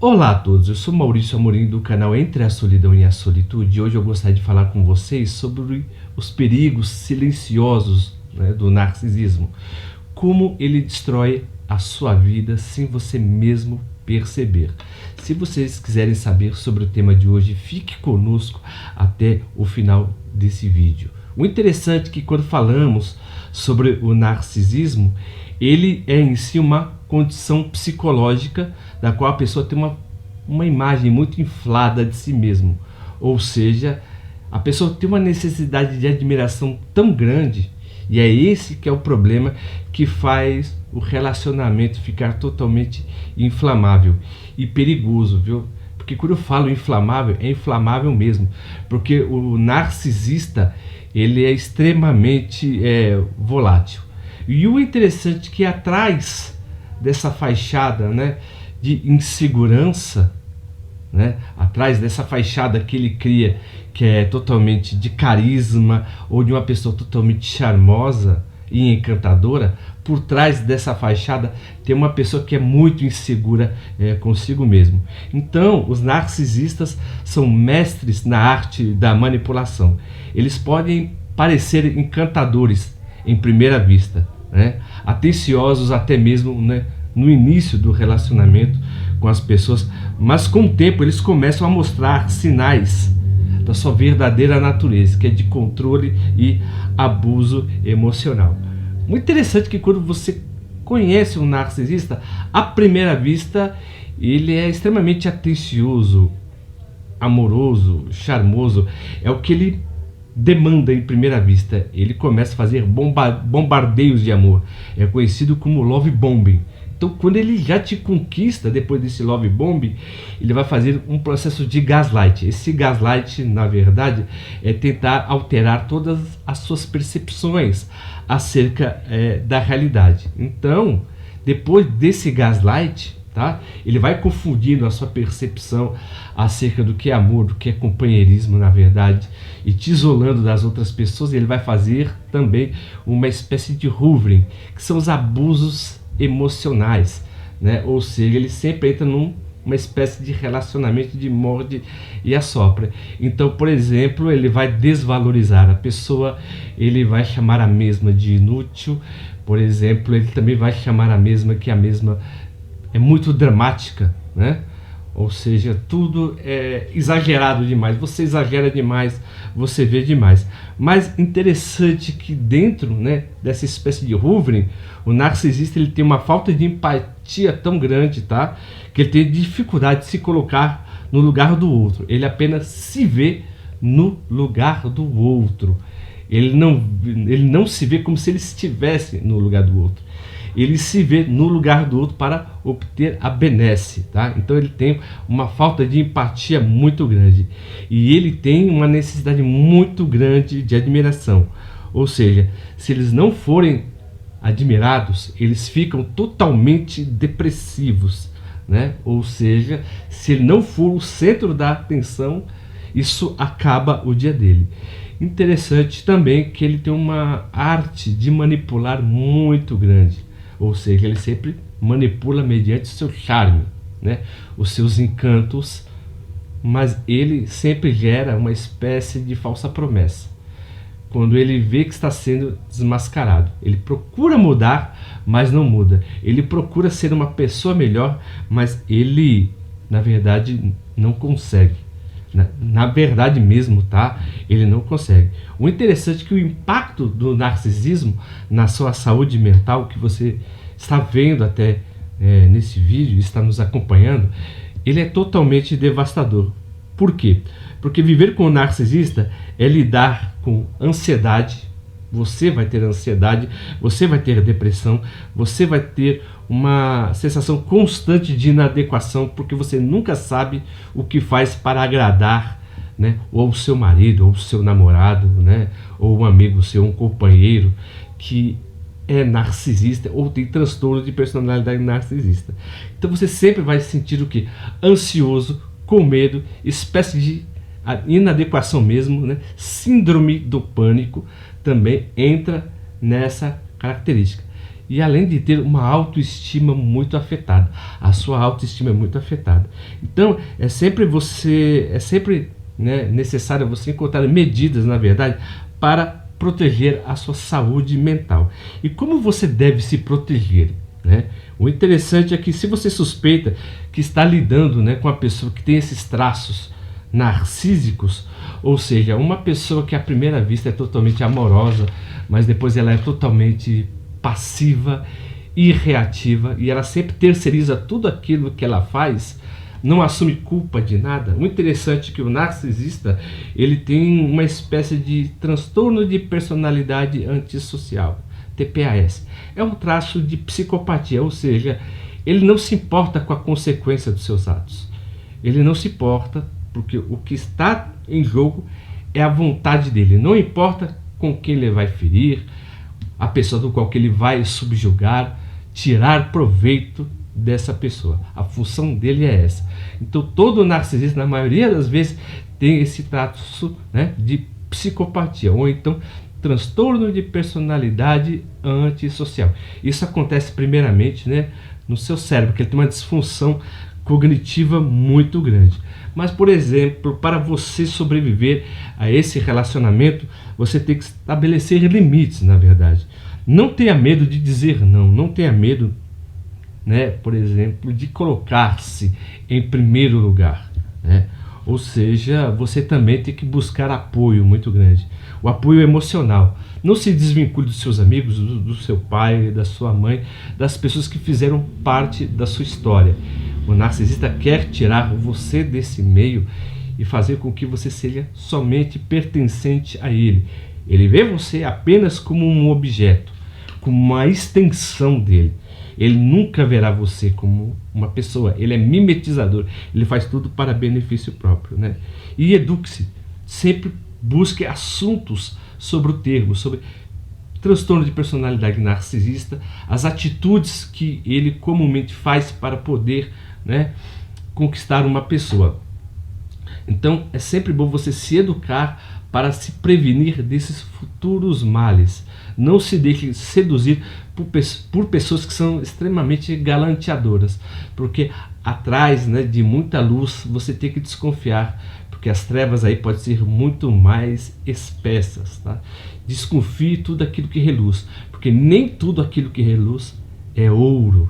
Olá a todos, eu sou Maurício Amorim do canal Entre a Solidão e a Solitude e hoje eu gostaria de falar com vocês sobre os perigos silenciosos, do narcisismo. Como ele destrói a sua vida sem você mesmo perceber. Se vocês quiserem saber sobre o tema de hoje, fique conosco até o final desse vídeo. O interessante é que quando falamos sobre o narcisismo, ele é em si uma condição psicológica da qual a pessoa tem uma imagem muito inflada de si mesmo. Ou seja, a pessoa tem uma necessidade de admiração tão grande, e é esse que é o problema que faz o relacionamento ficar totalmente inflamável e perigoso, viu? Porque quando eu falo inflamável, é inflamável mesmo, porque o narcisista ele é extremamente volátil. E o interessante é que atrás dessa fachada, de insegurança, atrás dessa fachada que ele cria, que é totalmente de carisma ou de uma pessoa totalmente charmosa e encantadora, por trás dessa fachada tem uma pessoa que é muito insegura consigo mesmo. Então, os narcisistas são mestres na arte da manipulação. Eles podem parecer encantadores em primeira vista, atenciosos até mesmo no início do relacionamento com as pessoas, mas com o tempo eles começam a mostrar sinais da sua verdadeira natureza, que é de controle e abuso emocional. Muito interessante que quando você conhece um narcisista, à primeira vista ele é extremamente atencioso, amoroso, charmoso, é o que ele demanda em primeira vista. Ele começa a fazer bombardeios de amor, é conhecido como love bombing. Então, quando ele já te conquista, depois desse love bombing, ele vai fazer um processo de gaslight. Esse gaslight, na verdade, é tentar alterar todas as suas percepções acerca da realidade. Então, depois desse gaslight, ele vai confundindo a sua percepção acerca do que é amor, do que é companheirismo, na verdade, e te isolando das outras pessoas. Ele vai fazer também uma espécie de hoovering, que são os abusos emocionais, ou seja, ele sempre entra numa espécie de relacionamento de morde e assopra. Então, por exemplo, ele vai desvalorizar a pessoa, ele vai chamar a mesma de inútil, por exemplo, ele também vai chamar a mesma que a mesma é muito dramática, ou seja, tudo é exagerado demais, você exagera demais, você vê demais. Mas interessante que dentro dessa espécie de hoovering, o narcisista ele tem uma falta de empatia tão grande, que ele tem dificuldade de se colocar no lugar do outro. Ele apenas se vê no lugar do outro. Ele não se vê como se ele estivesse no lugar do outro. Ele se vê no lugar do outro para obter a benesse, Então ele tem uma falta de empatia muito grande. E ele tem uma necessidade muito grande de admiração. Ou seja, se eles não forem admirados, eles ficam totalmente depressivos, Ou seja, se ele não for o centro da atenção, isso acaba o dia dele. Interessante também que ele tem uma arte de manipular muito grande. Ou seja, ele sempre manipula mediante o seu charme, os seus encantos, mas ele sempre gera uma espécie de falsa promessa. Quando ele vê que está sendo desmascarado, ele procura mudar, mas não muda. Ele procura ser uma pessoa melhor, mas ele, na verdade, não consegue. Na verdade mesmo, ele não consegue. O interessante é que o impacto do narcisismo na sua saúde mental, que você está vendo até nesse vídeo, está nos acompanhando, ele é totalmente devastador. Por quê? Porque viver com o narcisista é lidar com ansiedade. Você vai ter ansiedade, você vai ter depressão, você vai ter uma sensação constante de inadequação, porque você nunca sabe o que faz para agradar, ou o seu marido, ou o seu namorado, ou um amigo seu, um companheiro que é narcisista ou tem transtorno de personalidade narcisista. Então você sempre vai sentir o quê? Ansioso, com medo, espécie de inadequação mesmo, Síndrome do pânico também entra nessa característica. e além de ter uma autoestima muito afetada. A sua autoestima é muito afetada. Então é sempre necessário você encontrar medidas, na verdade, para proteger a sua saúde mental. E como você deve se proteger, né? O interessante é que, se você suspeita que está lidando, né, com uma pessoa que tem esses traços narcísicos, ou seja, uma pessoa que à primeira vista é totalmente amorosa, mas depois ela é totalmente passiva e reativa, e ela sempre terceiriza tudo aquilo que ela faz, não assume culpa de nada. O interessante é que o narcisista, ele tem uma espécie de transtorno de personalidade antissocial, TPAS. É um traço de psicopatia, ou seja, ele não se importa com a consequência dos seus atos. Ele não se importa, porque o que está em jogo é a vontade dele. Não importa com quem ele vai ferir, a pessoa do qual que ele vai subjugar, tirar proveito dessa pessoa. A função dele é essa. Então todo narcisista, na maioria das vezes, tem esse traço, né, de psicopatia, ou então transtorno de personalidade antissocial. Isso acontece primeiramente, né, no seu cérebro, porque ele tem uma disfunção cognitiva muito grande. Mas, por exemplo, para você sobreviver a esse relacionamento, você tem que estabelecer limites, na verdade. Não tenha medo de dizer não, não tenha medo, né, por exemplo, de colocar-se em primeiro lugar, né? Ou seja, você também tem que buscar apoio muito grande, o apoio emocional. Não se desvincule dos seus amigos, do seu pai, da sua mãe, das pessoas que fizeram parte da sua história. O narcisista quer tirar você desse meio e fazer com que você seja somente pertencente a ele. Ele vê você apenas como um objeto, como uma extensão dele. Ele nunca verá você como uma pessoa. Ele é mimetizador. Ele faz tudo para benefício próprio, né? E eduque-se. Sempre busque assuntos sobre o termo, sobre transtorno de personalidade narcisista, as atitudes que ele comumente faz para poder, né, conquistar uma pessoa. Então é sempre bom você se educar para se prevenir desses futuros males. Não se deixe seduzir por pessoas que são extremamente galanteadoras, porque atrás, né, de muita luz você tem que desconfiar, porque as trevas aí podem ser muito mais espessas, tá? Desconfie tudo aquilo que reluz, porque nem tudo aquilo que reluz é ouro.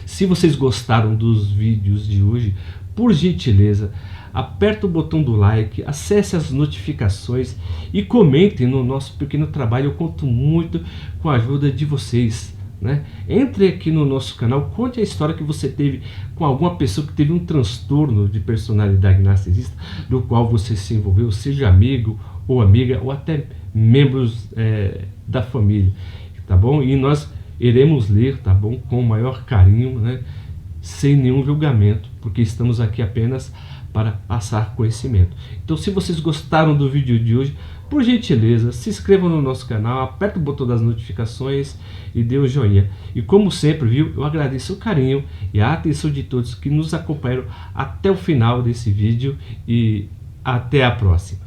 Se vocês gostaram dos vídeos de hoje, por gentileza, aperta o botão do like, acesse as notificações e comentem no nosso pequeno trabalho. Eu conto muito com a ajuda de vocês, né? Entre aqui no nosso canal, conte a história que você teve com alguma pessoa que teve um transtorno de personalidade narcisista, do qual você se envolveu, seja amigo ou amiga, ou até membros da família, tá bom? E nós iremos ler, tá bom? Com o maior carinho, né? Sem nenhum julgamento, porque estamos aqui apenas para passar conhecimento. Então, se vocês gostaram do vídeo de hoje, por gentileza, se inscrevam no nosso canal, aperta o botão das notificações e dê o joinha. E como sempre, viu, eu agradeço o carinho e a atenção de todos que nos acompanharam até o final desse vídeo, e até a próxima.